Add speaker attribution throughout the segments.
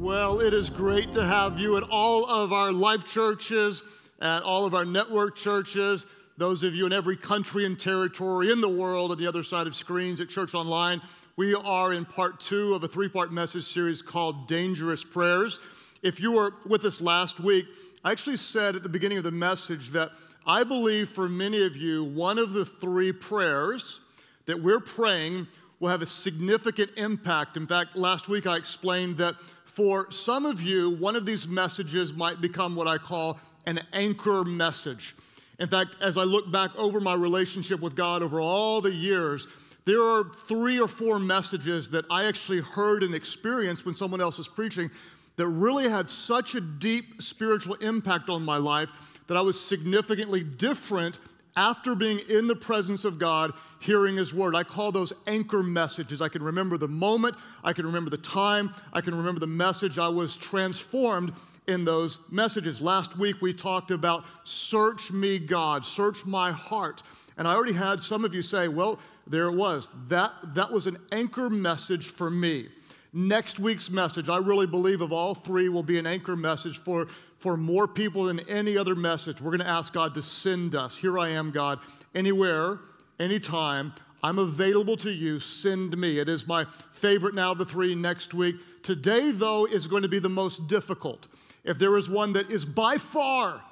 Speaker 1: Well, it is great to have you at all of our Life churches, at all of our network churches, those of you in every country and territory in the world on the other side of screens at Church Online. We are in part 2 of a 3-part message series called Dangerous Prayers. If you were with us last week, I actually said at the beginning of the message that I believe for many of you, one of the 3 prayers that we're praying will have a significant impact. In fact, last week I explained that for some of you, one of these messages might become what I call an anchor message. In fact, as I look back over my relationship with God over all the years, there are 3 or 4 messages that I actually heard and experienced when someone else was preaching that really had such a deep spiritual impact on my life that I was significantly different after being in the presence of God, hearing His Word. I call those anchor messages. I can remember the moment, I can remember the time, I can remember the message. I was transformed in those messages. Last week we talked about search me, God, search my heart. And I already had some of you say, well, there it was. That was an anchor message for me. Next week's message, I really believe of all 3 will be an anchor message for more people than any other message. We're going to ask God to send us. Here I am, God. Anywhere, anytime, I'm available to you. Send me. It is my favorite now of the 3 next week. Today, though, is going to be the most difficult. If there is one that is by far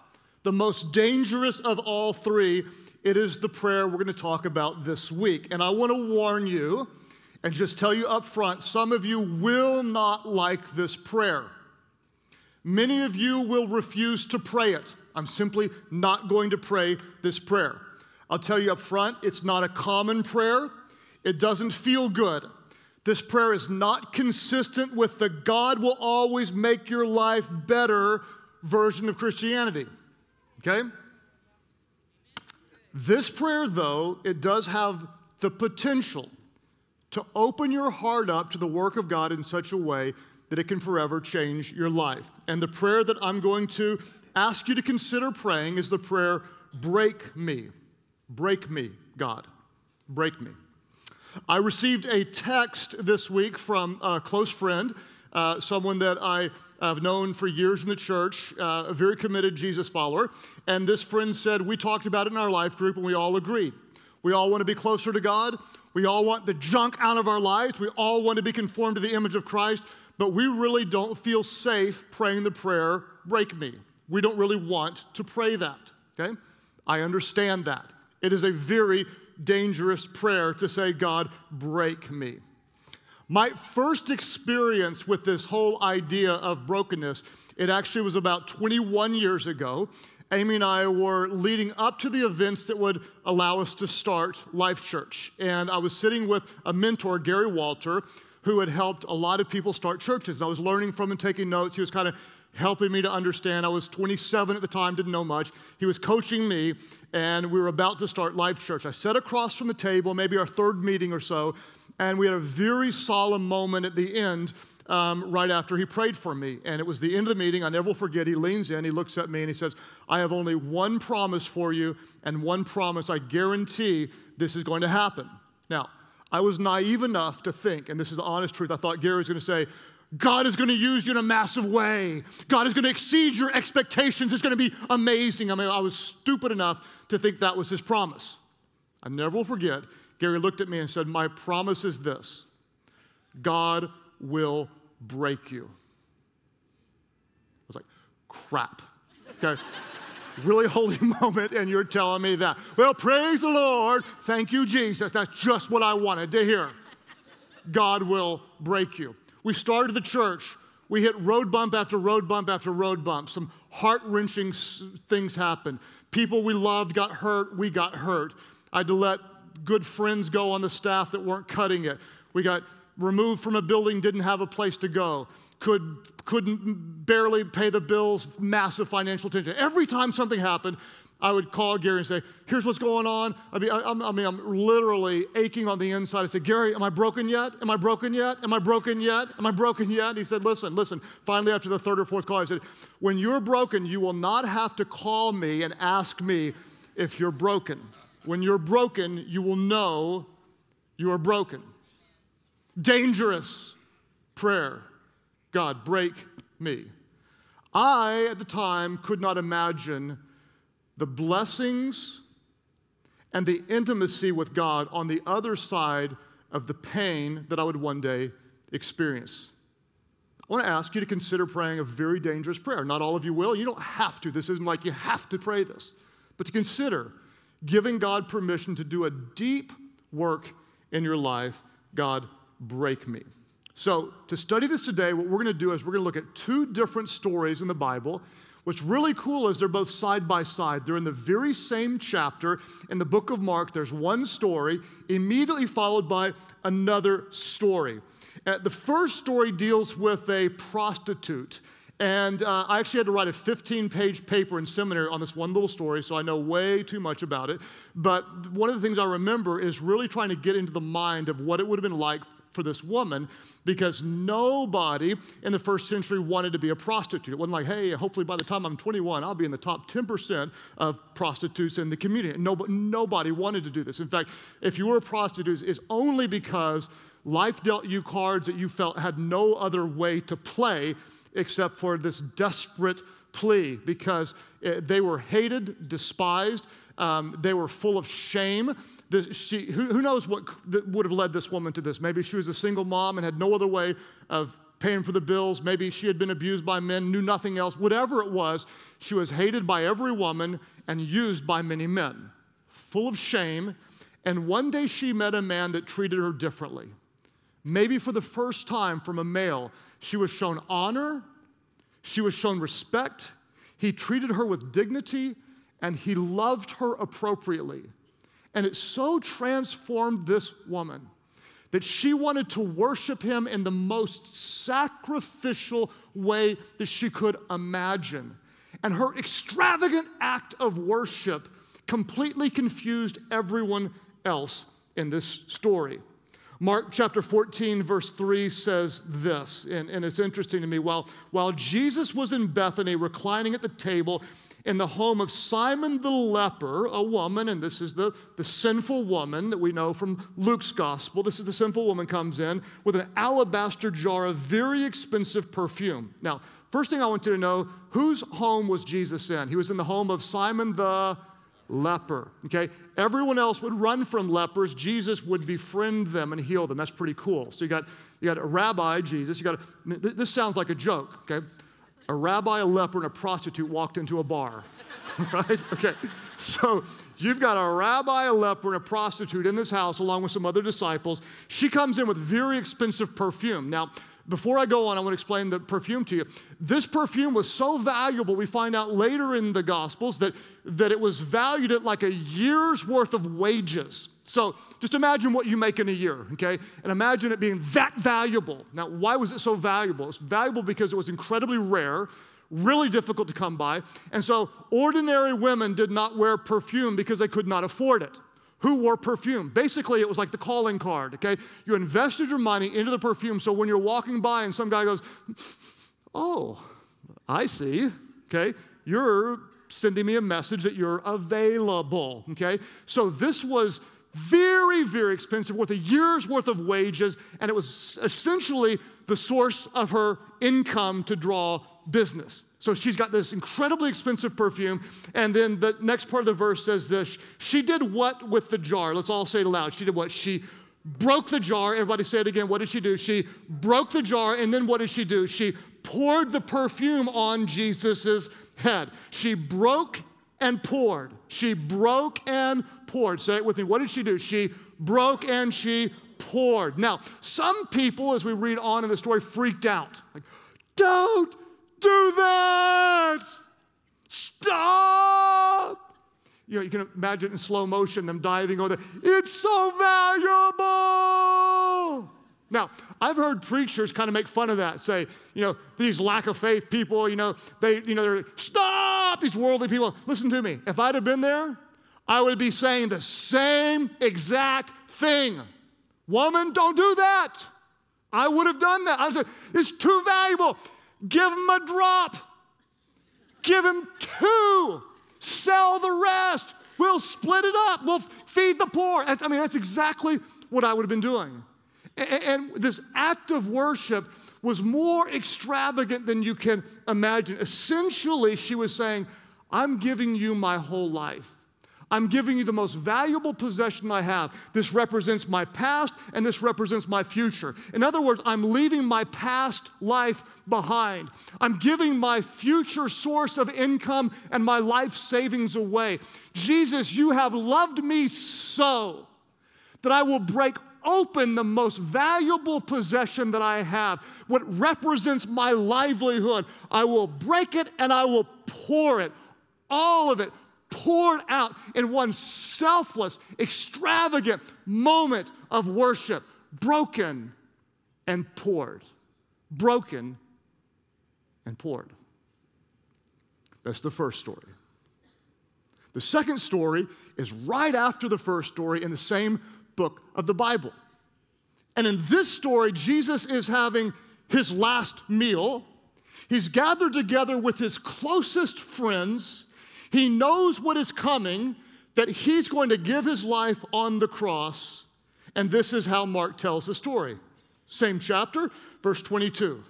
Speaker 1: the most dangerous of all 3, it is the prayer we're going to talk about this week. And I want to warn you and just tell you up front, some of you will not like this prayer. Many of you will refuse to pray it. I'm simply not going to pray this prayer. I'll tell you up front, it's not a common prayer. It doesn't feel good. This prayer is not consistent with the God will always make your life better version of Christianity. Okay? This prayer, though, it does have the potential to open your heart up to the work of God in such a way that it can forever change your life. And the prayer that I'm going to ask you to consider praying is the prayer, break me. Break me, God. Break me. I received a text this week from a close friend, someone that I have known for years in the church, a very committed Jesus follower. And this friend said, we talked about it in our life group and we all agreed. We all want to be closer to God. We all want the junk out of our lives. We all want to be conformed to the image of Christ. But we really don't feel safe praying the prayer, break me. We don't really want to pray that, okay? I understand that. It is a very dangerous prayer to say, God, break me. My first experience with this whole idea of brokenness, it actually was about 21 years ago. Amy and I were leading up to the events that would allow us to start Life.Church. And I was sitting with a mentor, Gary Walter, who had helped a lot of people start churches. And I was learning from him, taking notes. He was kind of helping me to understand. I was 27 at the time, didn't know much. He was coaching me, and we were about to start Life.Church. I sat across from the table, maybe our 3rd meeting or so, and we had a very solemn moment at the end right after he prayed for me. And it was the end of the meeting. I never will forget. He leans in, he looks at me, and he says, I have only one promise for you, and one promise I guarantee this is going to happen. Now, I was naive enough to think, and this is the honest truth, I thought Gary was going to say, God is going to use you in a massive way. God is going to exceed your expectations. It's going to be amazing. I was stupid enough to think that was his promise. I never will forget, Gary looked at me and said, my promise is this. God will break you. I was like, crap. Okay. Really holy moment, and you're telling me that. Well, praise the Lord. Thank you, Jesus. That's just what I wanted to hear. God will break you. We started the church. We hit road bump after road bump after road bump. Some heart-wrenching things happened. People we loved got hurt. We got hurt. I had to let good friends go on the staff that weren't cutting it. We got removed from a building, didn't have a place to go. Couldn't barely pay the bills, massive financial tension. Every time something happened, I would call Gary and say, here's what's going on. I'm literally aching on the inside. I said, Gary, am I broken yet? Am I broken yet? Am I broken yet? Am I broken yet? And he said, listen. Finally, after the 3rd or 4th call, I said, when you're broken, you will not have to call me and ask me if you're broken. When you're broken, you will know you are broken. Dangerous prayer. God, break me. I, at the time, could not imagine the blessings and the intimacy with God on the other side of the pain that I would one day experience. I want to ask you to consider praying a very dangerous prayer. Not all of you will. You don't have to. This isn't like you have to pray this. But to consider giving God permission to do a deep work in your life. God, break me. So to study this today, what we're going to do is we're going to look at two different stories in the Bible. What's really cool is they're both side by side. They're in the very same chapter. In the book of Mark, there's one story immediately followed by another story. The first story deals with a prostitute. And I actually had to write a 15-page paper in seminary on this one little story, so I know way too much about it. But one of the things I remember is really trying to get into the mind of what it would have been like for this woman, because nobody in the first century wanted to be a prostitute. It wasn't like, hey, hopefully by the time I'm 21, I'll be in the top 10% of prostitutes in the community. Nobody wanted to do this. In fact, if you were a prostitute, it's only because life dealt you cards that you felt had no other way to play except for this desperate plea, because they were hated, despised, they were full of shame. Who knows what would have led this woman to this? Maybe she was a single mom and had no other way of paying for the bills. Maybe she had been abused by men, knew nothing else. Whatever it was, she was hated by every woman and used by many men. Full of shame. And one day she met a man that treated her differently. Maybe for the first time from a male, she was shown honor, she was shown respect, he treated her with dignity, and he loved her appropriately. And it so transformed this woman that she wanted to worship him in the most sacrificial way that she could imagine. And her extravagant act of worship completely confused everyone else in this story. Mark chapter 14, verse 3 says this, and it's interesting to me. While Jesus was in Bethany reclining at the table in the home of Simon the leper, a woman, and this is the sinful woman that we know from Luke's gospel. This is the sinful woman comes in with an alabaster jar of very expensive perfume. Now, first thing I want you to know, whose home was Jesus in? He was in the home of Simon the leper, okay? Everyone else would run from lepers. Jesus would befriend them and heal them. That's pretty cool. So you got a rabbi, Jesus. This sounds like a joke, okay? A rabbi, a leper, and a prostitute walked into a bar, right? Okay, so you've got a rabbi, a leper, and a prostitute in this house along with some other disciples. She comes in with very expensive perfume. Now, before I go on, I want to explain the perfume to you. This perfume was so valuable, we find out later in the Gospels that it was valued at like a year's worth of wages. So just imagine what you make in a year, okay? And imagine it being that valuable. Now, why was it so valuable? It's valuable because it was incredibly rare, really difficult to come by. And so ordinary women did not wear perfume because they could not afford it. Who wore perfume? Basically, it was like the calling card, okay? You invested your money into the perfume, so when you're walking by and some guy goes, oh, I see, okay? You're sending me a message that you're available, okay? So this was very, very expensive, worth a year's worth of wages, and it was essentially the source of her income to draw business. So she's got this incredibly expensive perfume, and then the next part of the verse says this, she did what with the jar? Let's all say it aloud. She did what? She broke the jar. Everybody say it again. What did she do? She broke the jar, and then what did she do? She poured the perfume on Jesus' head. She broke and poured. She broke and poured. Say it with me. What did she do? She broke and she poured. Now, some people, as we read on in the story, freaked out. Like, don't do that! Stop! You know, you can imagine in slow motion them diving over there. It's so valuable! Now, I've heard preachers kind of make fun of that, say, these lack of faith people, they're stop, these worldly people. Listen to me. If I'd have been there, I would be saying the same exact thing. Woman, don't do that. I would have done that. I would say, it's too valuable. Give him a drop. Give him 2. Sell the rest. We'll split it up. We'll feed the poor. That's exactly what I would have been doing. And this act of worship was more extravagant than you can imagine. Essentially, she was saying, I'm giving you my whole life. I'm giving you the most valuable possession I have. This represents my past, and this represents my future. In other words, I'm leaving my past life behind. I'm giving my future source of income and my life savings away. Jesus, you have loved me so that I will break open the most valuable possession that I have, what represents my livelihood. I will break it and I will pour it, all of it, poured out in one selfless, extravagant moment of worship, broken and poured. Broken and poured. That's the first story. The second story is right after the first story in the same book of the Bible. And in this story, Jesus is having his last meal. He's gathered together with his closest friends. He knows what is coming, that he's going to give his life on the cross. And this is how Mark tells the story. Same chapter, verse 22.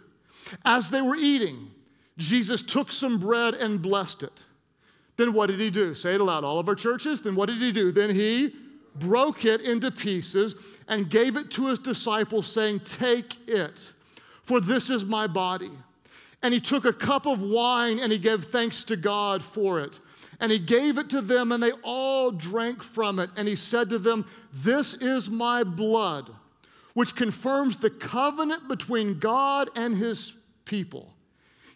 Speaker 1: As they were eating, Jesus took some bread and blessed it. Then what did he do? Say it aloud, all of our churches. Then what did he do? Then he broke it into pieces and gave it to his disciples, saying, take it, for this is my body. And he took a cup of wine and he gave thanks to God for it. And he gave it to them, and they all drank from it. And he said to them, this is my blood, which confirms the covenant between God and his people.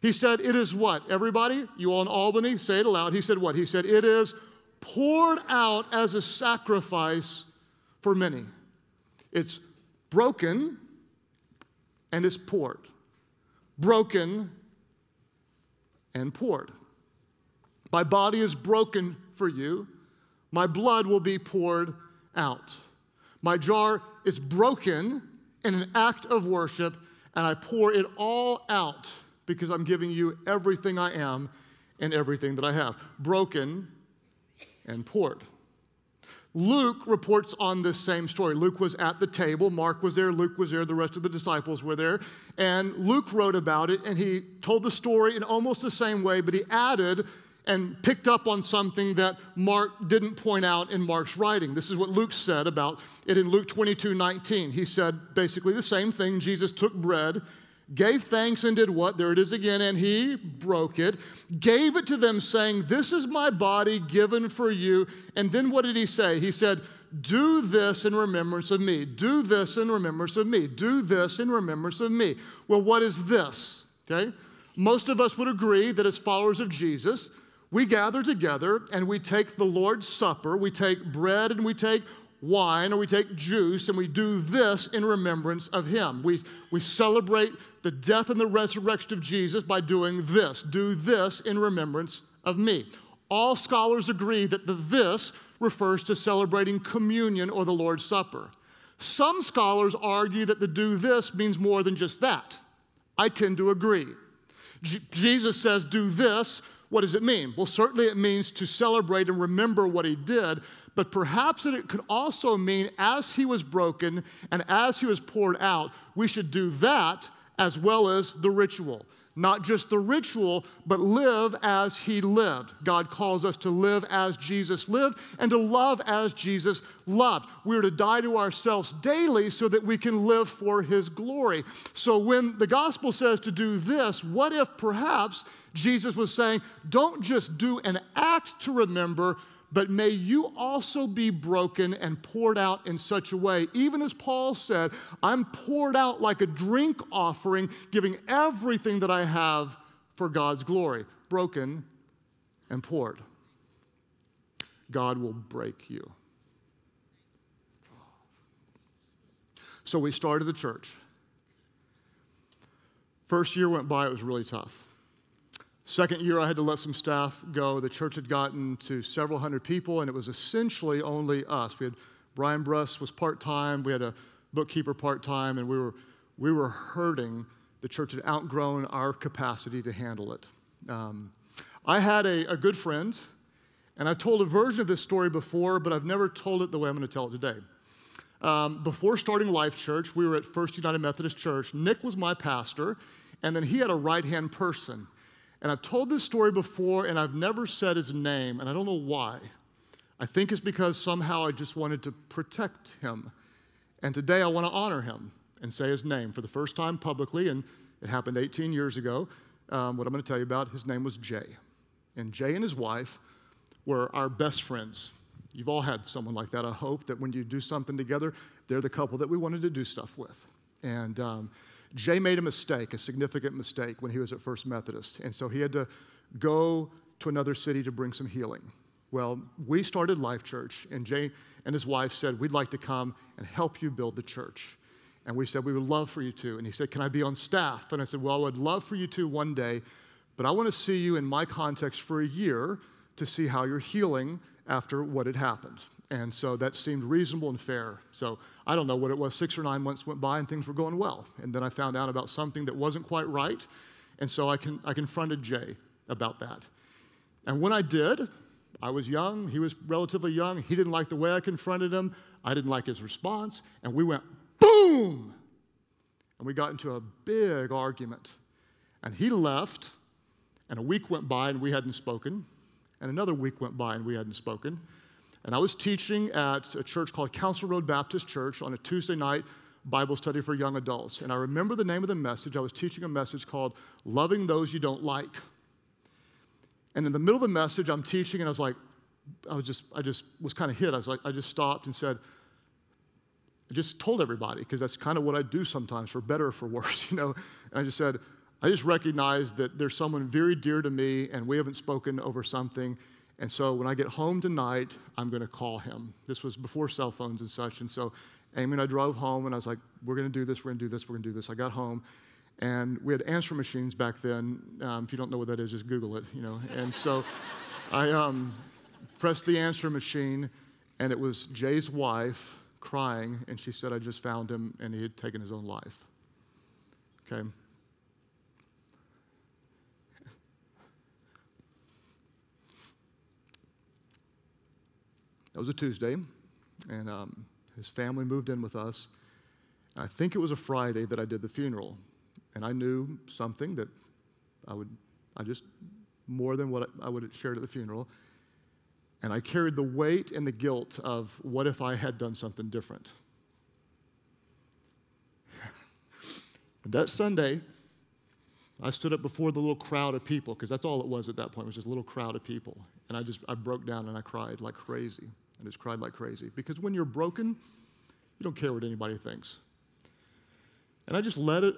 Speaker 1: He said, it is what? Everybody, you all in Albany, say it aloud. He said what? He said, it is poured out as a sacrifice for many. It's broken and it's poured. Broken and poured. My body is broken for you. My blood will be poured out. My jar is broken in an act of worship, and I pour it all out because I'm giving you everything I am and everything that I have. Broken and poured. Luke reports on this same story. Luke was at the table. Mark was there. Luke was there. The rest of the disciples were there. And Luke wrote about it, and he told the story in almost the same way, but he added and picked up on something that Mark didn't point out in Mark's writing. This is what Luke said about it in Luke 22:19. He said basically the same thing. Jesus took bread, gave thanks, and did what? There it is again. And he broke it, gave it to them, saying, this is my body given for you. And then what did he say? He said, do this in remembrance of me. Do this in remembrance of me. Do this in remembrance of me. Well, what is this? Okay? Most of us would agree that as followers of Jesus, we gather together and we take the Lord's Supper. We take bread and we take wine, or we take juice, and we do this in remembrance of him. We celebrate the death and the resurrection of Jesus by doing this. Do this in remembrance of me. All scholars agree that the this refers to celebrating communion or the Lord's Supper. Some scholars argue that the do this means more than just that. I tend to agree. Jesus says, do this. What does it mean? Well, certainly it means to celebrate and remember what he did, but perhaps it could also mean as he was broken and as he was poured out, we should do that as well as the ritual. Not just the ritual, but live as he lived. God calls us to live as Jesus lived and to love as Jesus loved. We're to die to ourselves daily so that we can live for his glory. So when the gospel says to do this, what if perhaps Jesus was saying, don't just do an act to remember, but may you also be broken and poured out in such a way, even as Paul said, I'm poured out like a drink offering, giving everything that I have for God's glory. Broken and poured. God will break you. So we started the church. First year went by, it was really tough. Second year, I had to let some staff go. The church had gotten to several hundred people, and it was essentially only us. We had Brian Bruss was part-time. We had a bookkeeper part-time, and we were hurting. The church had outgrown our capacity to handle it. I had a good friend, and I've told a version of this story before, but I've never told it the way I'm going to tell it today. Before starting Life.Church, we were at First United Methodist Church. Nick was my pastor, and then he had a right-hand person. And I've told this story before, and I've never said his name, and I don't know why. I think it's because somehow I just wanted to protect him. And today I want to honor him and say his name for the first time publicly, and it happened 18 years ago. What I'm going to tell you about, his name was Jay. And Jay and his wife were our best friends. You've all had someone like that. I hope that when you do something together, they're the couple that we wanted to do stuff with. And Jay made a mistake, a significant mistake, when he was at First Methodist. And so he had to go to another city to bring some healing. Well, we started Life.Church, and Jay and his wife said, we'd like to come and help you build the church. And we said, we would love for you to. And he said, can I be on staff? And I said, well, I would love for you to one day, but I want to see you in my context for a year to see how you're healing after what had happened. And so that seemed reasonable and fair. So I don't know what it was, 6 or 9 months went by and things were going well. And then I found out about something that wasn't quite right. And so I confronted Jay about that. And when I did, I was young, he was relatively young. He didn't like the way I confronted him. I didn't like his response. And we went, boom! And we got into a big argument. And he left, and a week went by and we hadn't spoken. And another week went by and we hadn't spoken. And I was teaching at a church called Council Road Baptist Church on a Tuesday night Bible study for young adults. And I remember the name of the message. I was teaching a message called Loving Those You Don't Like. And in the middle of the message, I'm teaching, and I was like, I just was kind of hit. I just stopped and said, I just told everybody, because that's kind of what I do sometimes, for better or for worse, you know. And I just said, I just recognize that there's someone very dear to me, and we haven't spoken over something. And so when I get home tonight, I'm going to call him. This was before cell phones and such. And so Amy and I drove home, and I was like, we're going to do this, we're going to do this, we're going to do this. I got home. And we had answer machines back then. If you don't know what that is, just Google it, you know. And so I pressed the answer machine, and it was Jay's wife crying, and she said, I just found him, and he had taken his own life. Okay. That was a Tuesday, and his family moved in with us. I think it was a Friday that I did the funeral. And I knew something that I just, more than what I would have shared at the funeral. And I carried the weight and the guilt of what if I had done something different. And that Sunday, I stood up before the little crowd of people, because that's all it was at that point, was just a little crowd of people. And I broke down and I cried like crazy. I just cried like crazy. Because when you're broken, you don't care what anybody thinks. And I just let it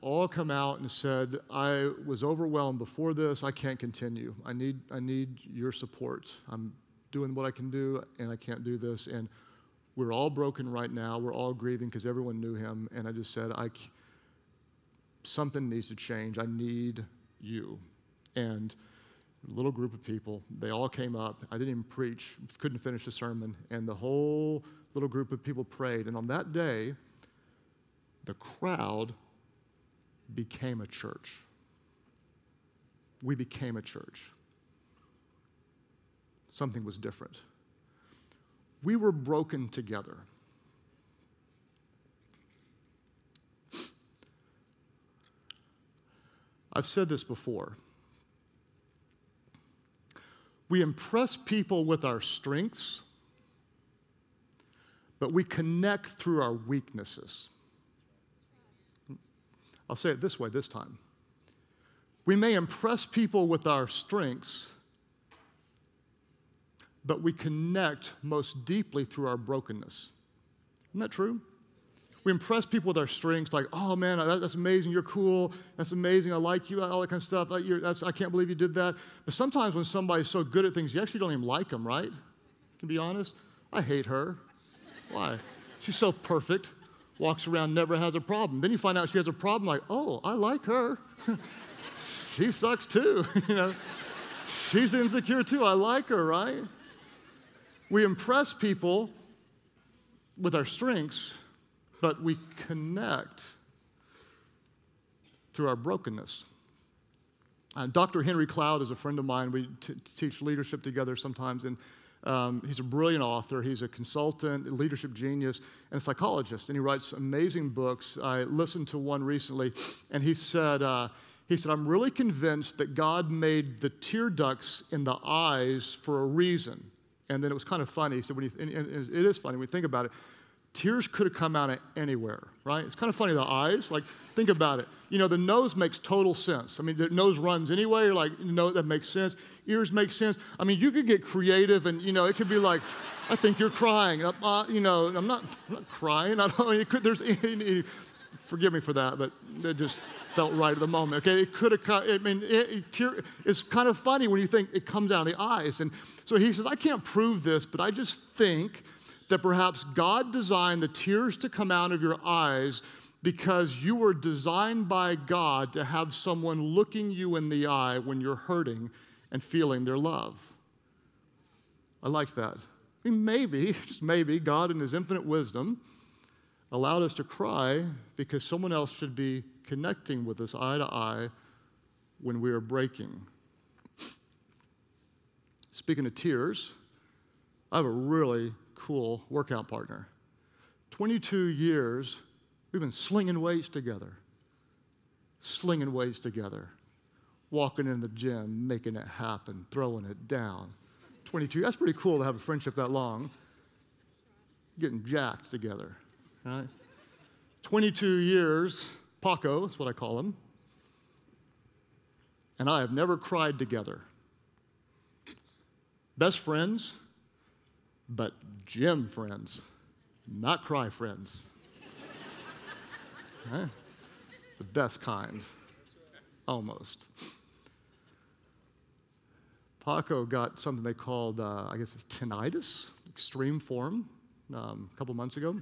Speaker 1: all come out and said, I was overwhelmed before this. I can't continue. I need your support. I'm doing what I can do, and I can't do this. And we're all broken right now. We're all grieving because everyone knew him. And I just said, something needs to change. I need you. And a little group of people, they all came up. I didn't even preach, couldn't finish the sermon. And the whole little group of people prayed. And on that day, the crowd became a church. We became a church. Something was different. We were broken together. I've said this before. We impress people with our strengths, but we connect through our weaknesses. I'll say it this way this time. We may impress people with our strengths, but we connect most deeply through our brokenness. Isn't that true? We impress people with our strengths, like, oh man, that's amazing, you're cool, that's amazing, I like you, all that kind of stuff. I can't believe you did that. But sometimes when somebody's so good at things, you actually don't even like them, right? To be honest, I hate her. Why? She's so perfect. Walks around, never has a problem. Then you find out she has a problem, like, oh, I like her. She sucks too, you know. She's insecure too, I like her, right? We impress people with our strengths, but we connect through our brokenness. Dr. Henry Cloud is a friend of mine. We teach leadership together sometimes, and He's a brilliant author. He's a consultant, a leadership genius, and a psychologist, and he writes amazing books. I listened to one recently, and he said, I'm really convinced that God made the tear ducts in the eyes for a reason. And then it was kind of funny. He said, and it is funny when you think about it, tears could have come out of anywhere, right? It's kind of funny, the eyes, like, think about it. The nose makes total sense. I mean, the nose runs anyway, you're like, that makes sense. Ears make sense. I mean, you could get creative and, it could be like, I think you're crying. I'm not crying. Forgive me for that, but it just felt right at the moment, okay? It could have come, it's kind of funny when you think it comes out of the eyes. And so he says, I can't prove this, but I just think that perhaps God designed the tears to come out of your eyes because you were designed by God to have someone looking you in the eye when you're hurting and feeling their love. I like that. I mean, maybe, just maybe, God in his infinite wisdom allowed us to cry because someone else should be connecting with us eye to eye when we are breaking. Speaking of tears, I have a really cool workout partner. 22 years, we've been slinging weights together, walking in the gym, making it happen, throwing it down. 22, that's pretty cool to have a friendship that long, getting jacked together, right? 22 years, Paco, that's what I call him, and I have never cried together. Best friends, but gym friends, not cry friends. Right? The best kind, almost. Paco got something they called, I guess it's tinnitus, extreme form, a couple months ago.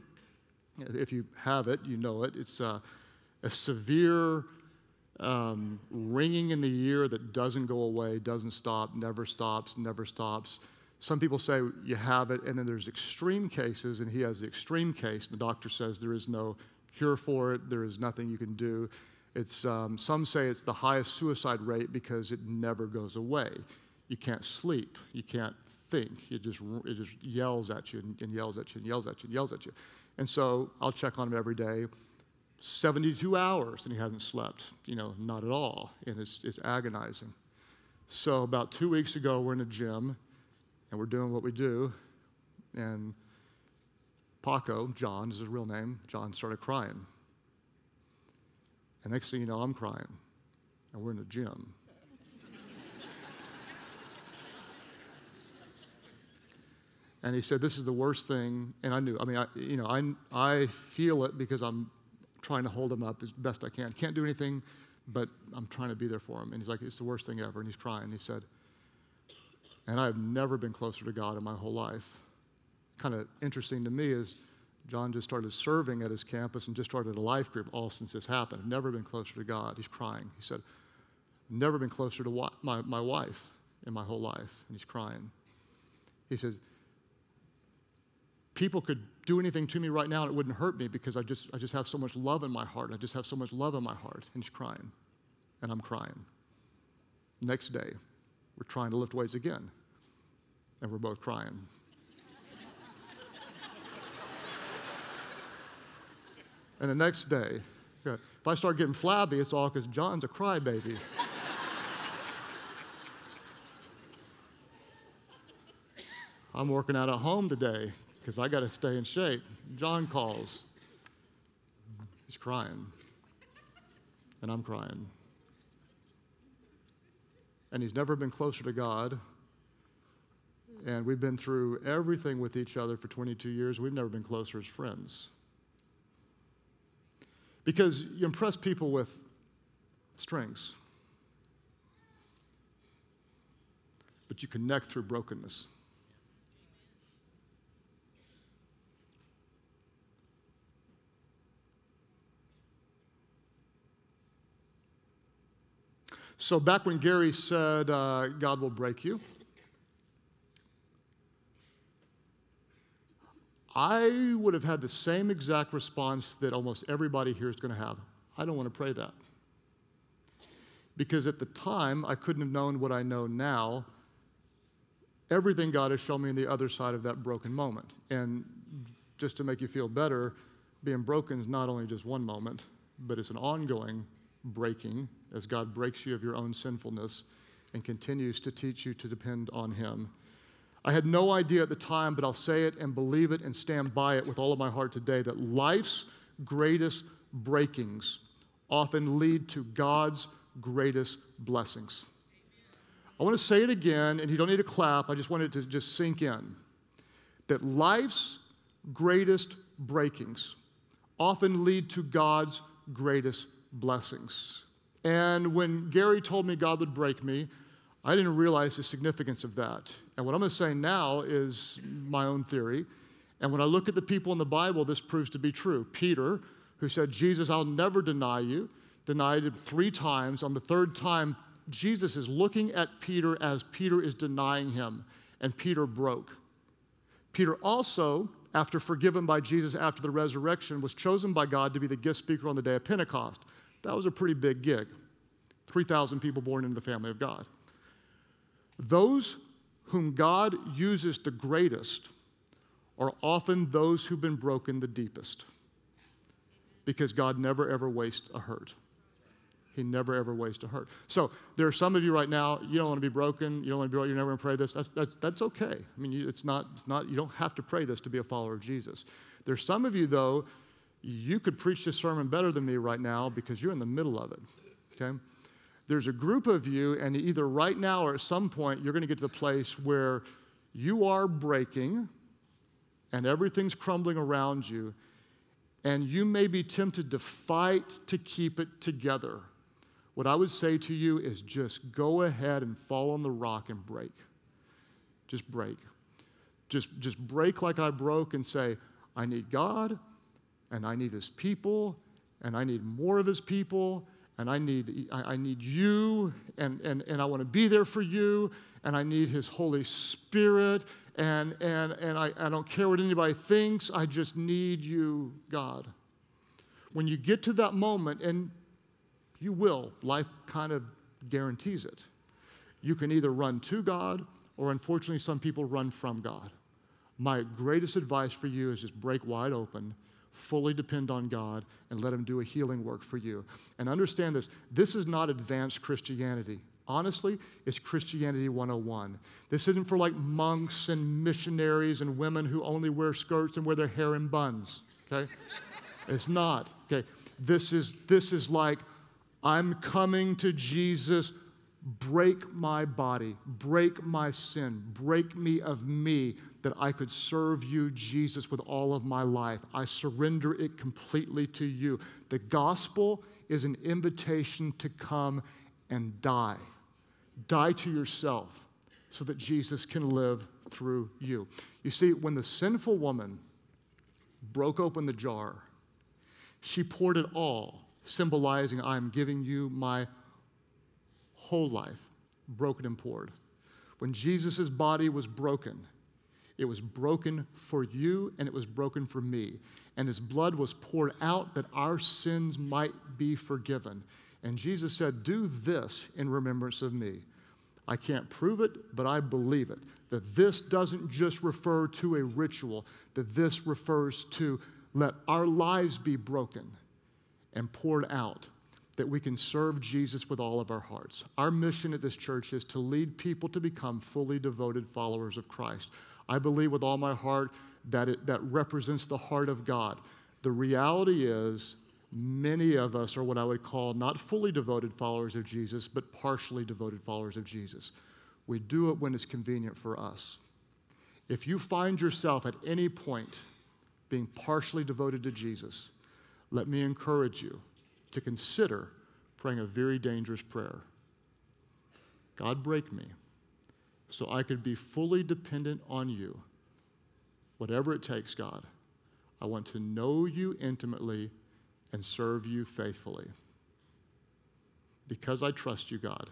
Speaker 1: If you have it, you know it. It's a severe ringing in the ear that doesn't go away, doesn't stop, never stops, never stops. Some people say you have it, and then there's extreme cases, and he has the extreme case. The doctor says there is no cure for it. There is nothing you can do. It's some say it's the highest suicide rate because it never goes away. You can't sleep. You can't think. It just yells at you and yells at you and yells at you and yells at you. And so I'll check on him every day. 72 hours, and he hasn't slept. Not at all, and it's agonizing. So about 2 weeks ago, we're in a gym, and we're doing what we do, and Paco, John is his real name, John started crying. And next thing you know, I'm crying, and we're in the gym. And he said, this is the worst thing, and I knew, I feel it because I'm trying to hold him up as best I can. Can't do anything, but I'm trying to be there for him. And he's like, it's the worst thing ever, and he's crying. He said, and I've never been closer to God in my whole life. Kind of interesting to me is John just started serving at his campus and just started a life group all since this happened. I've never been closer to God. He's crying. He said, never been closer to my wife in my whole life, and he's crying. He says, people could do anything to me right now and it wouldn't hurt me because I just have so much love in my heart. I just have so much love in my heart. And he's crying, and I'm crying. Next day, we're trying to lift weights again, and we're both crying. And the next day, if I start getting flabby, it's all because John's a crybaby. I'm working out at home today because I got to stay in shape. John calls. He's crying. And I'm crying. And he's never been closer to God. And we've been through everything with each other for 22 years. We've never been closer as friends. Because you impress people with strengths, but you connect through brokenness. So back when Gary said, God will break you, I would have had the same exact response that almost everybody here is going to have. I don't want to pray that. Because at the time, I couldn't have known what I know now, everything God has shown me on the other side of that broken moment. And just to make you feel better, being broken is not only just one moment, but it's an ongoing breaking as God breaks you of your own sinfulness and continues to teach you to depend on Him. I had no idea at the time, but I'll say it and believe it and stand by it with all of my heart today, that life's greatest breakings often lead to God's greatest blessings. I want to say it again, and you don't need to clap. I just want it to just sink in. That life's greatest breakings often lead to God's greatest blessings. And when Gary told me God would break me, I didn't realize the significance of that. And what I'm going to say now is my own theory. And when I look at the people in the Bible, this proves to be true. Peter, who said, Jesus, I'll never deny you, denied him 3 times. On the 3rd time, Jesus is looking at Peter as Peter is denying him, and Peter broke. Peter also, after forgiven by Jesus after the resurrection, was chosen by God to be the guest speaker on the day of Pentecost. That was a pretty big gig. 3,000 people born into the family of God. Those whom God uses the greatest are often those who've been broken the deepest, because God never ever wastes a hurt. He never ever wastes a hurt. So there are some of you right now, you don't want to be broken, you don't want to be, you're never going to pray this. That's okay. I mean, it's not, you don't have to pray this to be a follower of Jesus. There's some of you, though, you could preach this sermon better than me right now because you're in the middle of it, okay? There's a group of you, and either right now or at some point, you're going to get to the place where you are breaking and everything's crumbling around you, and you may be tempted to fight to keep it together. What I would say to you is just go ahead and fall on the rock and break. Just break. Just break like I broke and say, I need God, and I need His people, and I need more of His people, and I need you, and I want to be there for you, and I need His Holy Spirit, and I don't care what anybody thinks, I just need you, God. When you get to that moment, and you will, life kind of guarantees it, you can either run to God, or unfortunately some people run from God. My greatest advice for you is just break wide open, fully depend on God, and let Him do a healing work for you. And understand this is not advanced Christianity. Honestly, it's Christianity 101. This isn't for like monks and missionaries and women who only wear skirts and wear their hair in buns, okay? It's not, okay? This is like, I'm coming to Jesus, break my body, break my sin, break me of me, that I could serve you, Jesus, with all of my life. I surrender it completely to you. The gospel is an invitation to come and die. Die to yourself so that Jesus can live through you. You see, when the sinful woman broke open the jar, she poured it all, symbolizing, I'm giving you my whole life, broken and poured. When Jesus' body was broken, it was broken for you and it was broken for me. And His blood was poured out that our sins might be forgiven. And Jesus said, do this in remembrance of me. I can't prove it, but I believe it. That this doesn't just refer to a ritual, that this refers to let our lives be broken and poured out, that we can serve Jesus with all of our hearts. Our mission at this church is to lead people to become fully devoted followers of Christ. I believe with all my heart that that represents the heart of God. The reality is, many of us are what I would call not fully devoted followers of Jesus, but partially devoted followers of Jesus. We do it when it's convenient for us. If you find yourself at any point being partially devoted to Jesus, let me encourage you to consider praying a very dangerous prayer. God, break me so I could be fully dependent on you. Whatever it takes, God. I want to know you intimately and serve you faithfully. Because I trust you, God,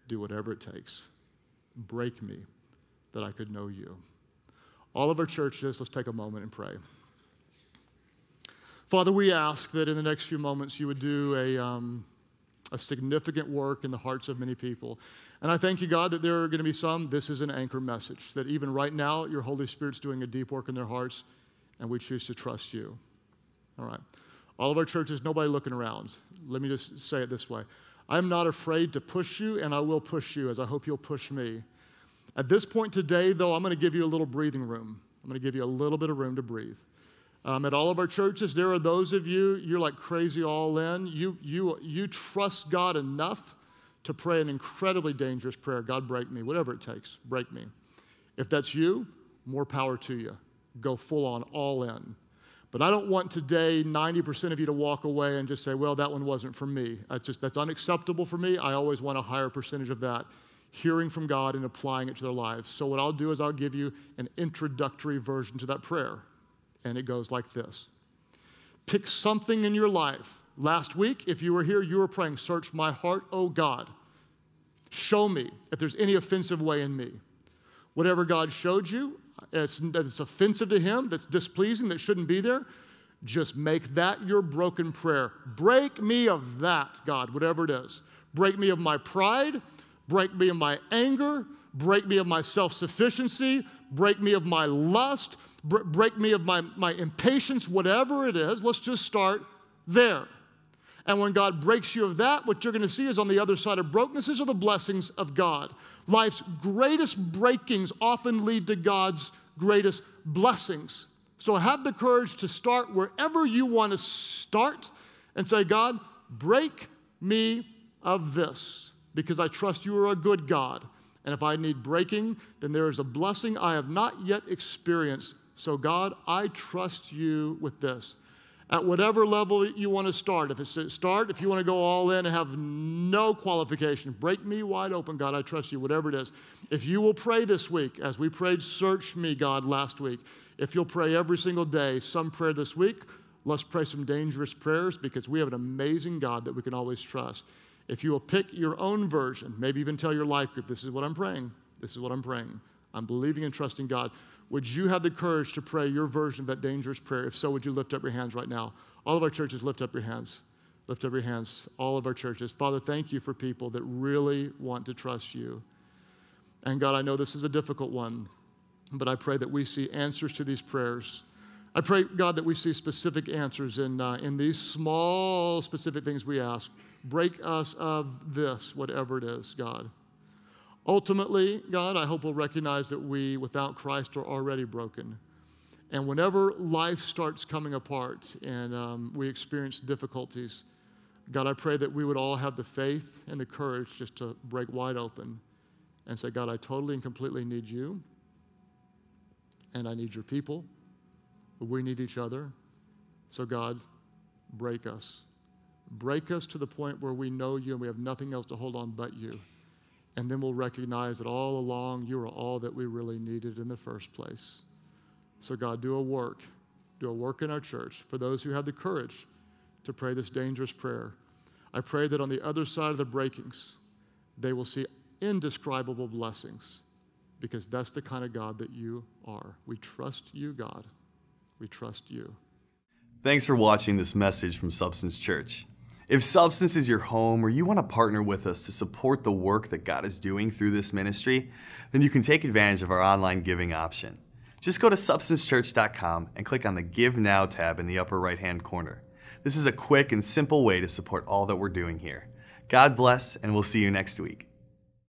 Speaker 1: do whatever it takes. Break me that I could know you. All of our churches, let's take a moment and pray. Father, we ask that in the next few moments you would do a significant work in the hearts of many people. And I thank you, God, that there are going to be some, this is an anchor message, that even right now, your Holy Spirit's doing a deep work in their hearts, and we choose to trust you. All right. All of our churches, nobody looking around. Let me just say it this way. I'm not afraid to push you, and I will push you, as I hope you'll push me. At this point today, though, I'm going to give you a little breathing room. I'm going to give you a little bit of room to breathe. At all of our churches, there are those of you, you're like crazy all in. You trust God enough to pray an incredibly dangerous prayer. God, break me, whatever it takes, break me. If that's you, more power to you. Go full on, all in. But I don't want today 90% of you to walk away and just say, well, that one wasn't for me. That's unacceptable for me. I always want a higher percentage of that, hearing from God and applying it to their lives. So what I'll do is I'll give you an introductory version to that prayer. And it goes like this. Pick something in your life. Last week, if you were here, you were praying, search my heart, oh God. Show me if there's any offensive way in me. Whatever God showed you, it's offensive to him, that's displeasing, that shouldn't be there, just make that your broken prayer. Break me of that, God, whatever it is. Break me of my pride, break me of my anger, break me of my self-sufficiency, break me of my lust, break me of my impatience, whatever it is. Let's just start there. And when God breaks you of that, what you're going to see is on the other side of brokennesses are the blessings of God. Life's greatest breakings often lead to God's greatest blessings. So have the courage to start wherever you want to start and say, God, break me of this, because I trust you are a good God. And if I need breaking, then there is a blessing I have not yet experienced. So God, I trust you with this. At whatever level you want to start, if you want to go all in and have no qualification, break me wide open, God, I trust you, whatever it is. If you will pray this week, as we prayed, search me, God, last week. If you'll pray every single day, some prayer this week, let's pray some dangerous prayers, because we have an amazing God that we can always trust. If you will pick your own version, maybe even tell your life group, this is what I'm praying. This is what I'm praying. I'm believing and trusting God. Would you have the courage to pray your version of that dangerous prayer? If so, would you lift up your hands right now? All of our churches, lift up your hands. Lift up your hands. All of our churches. Father, thank you for people that really want to trust you. And God, I know this is a difficult one, but I pray that we see answers to these prayers. I pray, God, that we see specific answers in these small, specific things we ask. Break us of this, whatever it is, God. Ultimately, God, I hope we'll recognize that we, without Christ, are already broken. And whenever life starts coming apart and we experience difficulties, God, I pray that we would all have the faith and the courage just to break wide open and say, God, I totally and completely need you, and I need your people. We need each other. So, God, break us. Break us to the point where we know you and we have nothing else to hold on but you. And then we'll recognize that all along you are all that we really needed in the first place. So God, do a work in our church for those who have the courage to pray this dangerous prayer. I pray that on the other side of the breakings, they will see indescribable blessings, because that's the kind of God that you are. We trust you, God. We trust you.
Speaker 2: Thanks for watching this message from Substance Church. If Substance is your home, or you want to partner with us to support the work that God is doing through this ministry, then you can take advantage of our online giving option. Just go to substancechurch.com and click on the Give Now tab in the upper right-hand corner. This is a quick and simple way to support all that we're doing here. God bless, and we'll see you next week.